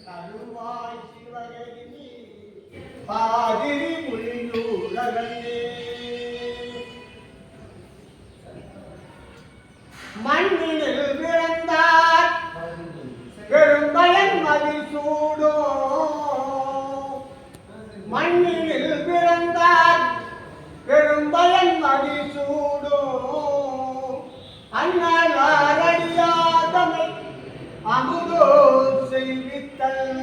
அருவாய் சிவகரி பாதிரி முள்ளூரகே மண்ணினில் பிறந்தார் பெரும்பயன் மதிசூடோ மண்ணினில் பிறந்தார் பெரும்பயன் மதிசூடோ அண்ணலாரடியாதமை அமுதோ செய்வித்தல்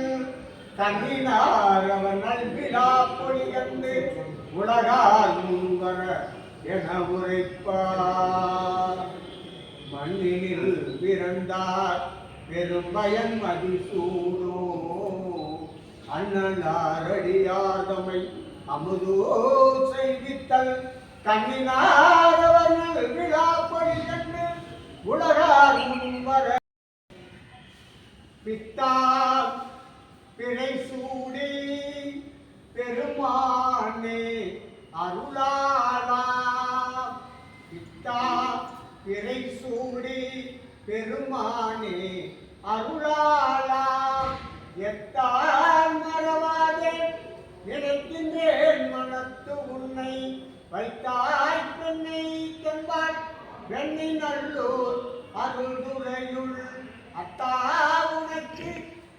தங்கினார் அவன் நல்விழா பொழிகந்து உலகால் முன்வர என உரைப்பார் மண்ணினில் பிறந்தார் பெரும்பயன் மதிசூடோ அண்ணலாரடியாதமை அமுதோ செய்வித்தல் தங்கினார் அவன் நல்விழா பொழிகந்து உலகால் முன்வர பித்தா பிழை சூடி பெருமானே அருளாளா பித்தா பிழை சூடி பெருமானே அருளாளா எத்தால் மறவாதே நினைக்கின்றேன் மனத்து உன்னை வைத்தாய் பெண்ணை தென்பாள் வெண்ணி நல்லூர் அருள் துறையுள் அத்தா உனக்கு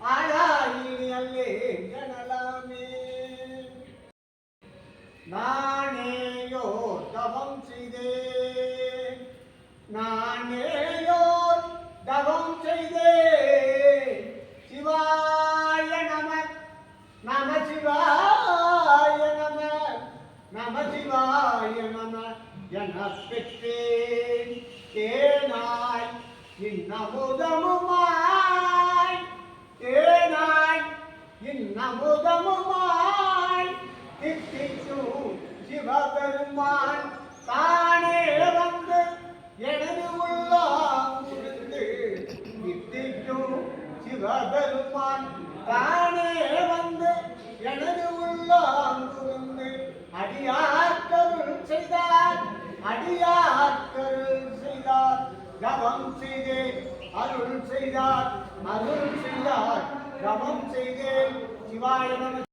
ஆளாயினி அல்லே ஜனலாமே நானேயோ தவம் செய்தேன் நானேயோ தவம் செய்தேன் சிவாய நம நம சிவாய நம நம சிவாய நம என பெற்றேன் தேனாய் இன்னமுதமுமாய் தேனாய் இன்னமுதமுமாய் தித்திக்கும் சிவபெருமான் தானே வந்து எனது உள்ளாம் இருந்து தித்திக்கும் சிவபெருமான் தானே வந்து எனது உள்ளாம் இருந்து அடியார்கருள் செய்தார் அடியார்கருள் செய்தார் கவம் செய்தேன் அருள் செய்தார் அருள் செய்தார் கவம் செய்தேன் சிவாய நம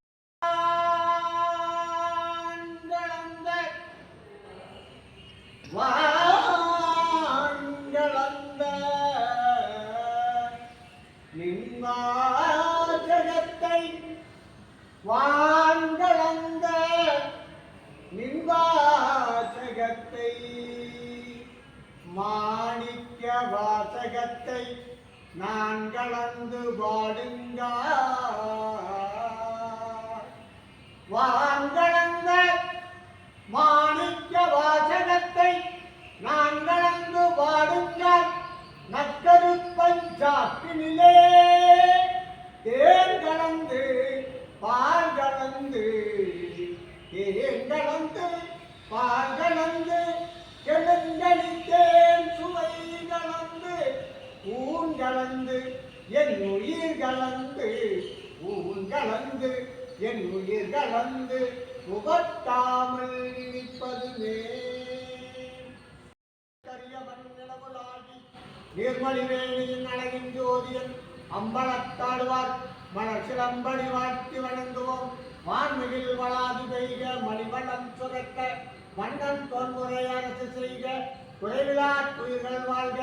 வாங்களந்த நின்வாசகத்தை வாங்களந்த நின்வாசகத்தை மாணிக்க வாசகத்தை நான் கலந்து பாடுங்க வாங்கலந்த மாணிக்க வாசகத்தை நான் கலந்து பாடுங்க நக்கருப்பஞ்சாப்பினிலே தேன் கலந்து பால் கலந்து தேன் கலந்து பால் கலந்து கெடுங்களித்தேன் சுவை கலந்து ஊன் கலந்து என் உயிர் கலந்து ஊன் கலந்து என் உயிர் கலந்து உபட்டாமல் இனிப்பதுமே கரியவன் நிலவுலாகி நீர்மலிவேணியின் அழகின் ஜோதியன் அம்பலத்தாடுவார் மலர் சிலம்படி வாழ்த்தி வணங்குவோம் வான்மிகில் வளாது பெய்க மணிவளம் சுரக்க மன்னன் தொன்முறை அரசு செய்க குறைவிலா துயிர்கள் வாழ்க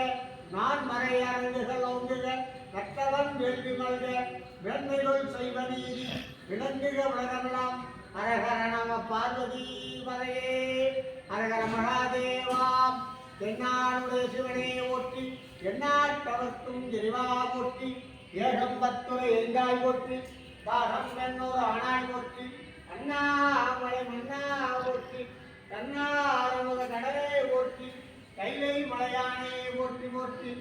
நான் மறை அரங்குகள் ஓங்குக கற்றவன் வேள்வி மல்க வெண்மைகள் செய்வ நீதி விளங்குக உலகமெல்லாம் அரகர நம பார்வதி வரையே அரகர மகாதேவாம் தென்னாடுடைய சிவனே ஓட்டி எந்நாட்டவர்க்கும் இறைவா போற்றி ஏகம்பத்துறை எங்காய் போற்றி தாகம் என்னொரு ஆனாய் போற்றி அண்ணாமலை மன்னா போற்றி கண்ணாரமுக கடலே போற்றி கைலை மலையானே போற்றி போற்றி